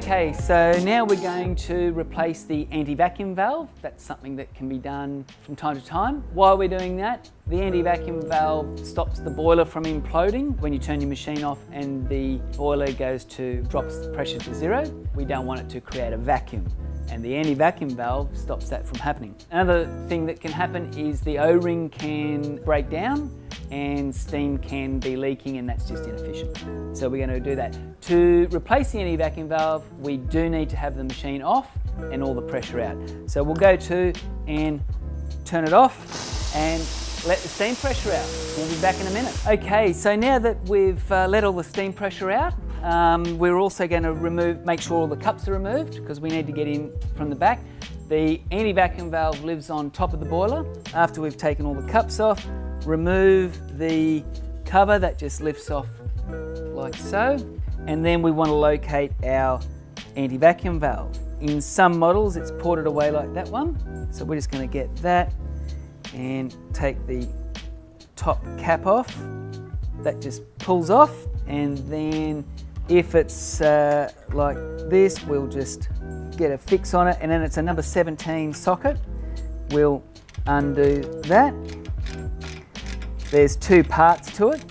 Okay, so now we're going to replace the anti-vacuum valve. That's something that can be done from time to time. While we're doing that, the anti-vacuum valve stops the boiler from imploding when you turn your machine off and the boiler drops the pressure to 0. We don't want it to create a vacuum, and the anti-vacuum valve stops that from happening. Another thing that can happen is the O-ring can break down and steam can be leaking, and that's just inefficient. So we're going to do that. To replace the anti-vacuum valve, we do need to have the machine off and all the pressure out. So we'll go to and turn it off and let the steam pressure out. We'll be back in a minute. Okay, so now that we've let all the steam pressure out, we're also going to make sure all the cups are removed, because we need to get in from the back. The anti-vacuum valve lives on top of the boiler. After we've taken all the cups off, remove the cover that just lifts off like so, and then we want to locate our anti-vacuum valve. In some models it's ported away like that one, so we're just going to get that and take the top cap off. That just pulls off, and then if it's like this, we'll just get a fix on it, and then it's a number 17 socket. We'll undo that. There's 2 parts to it,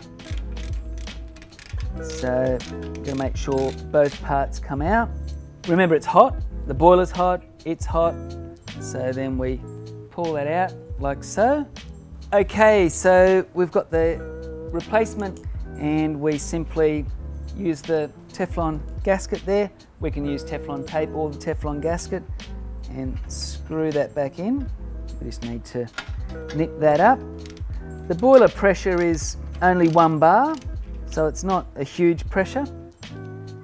so I'm going to make sure both parts come out. Remember, it's hot, the boiler's hot, it's hot, so then we pull that out like so. Okay, so we've got the replacement, and we simply use the Teflon gasket there. We can use Teflon tape or the Teflon gasket and screw that back in. We just need to nip that up. The boiler pressure is only 1 bar, so it's not a huge pressure.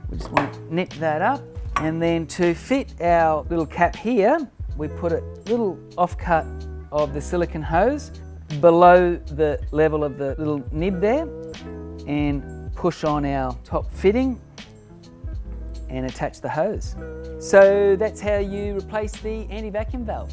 We just want to nip that up, and then to fit our little cap here, we put a little offcut of the silicone hose below the level of the little nib there, and push on our top fitting and attach the hose. So that's how you replace the anti-vacuum valve.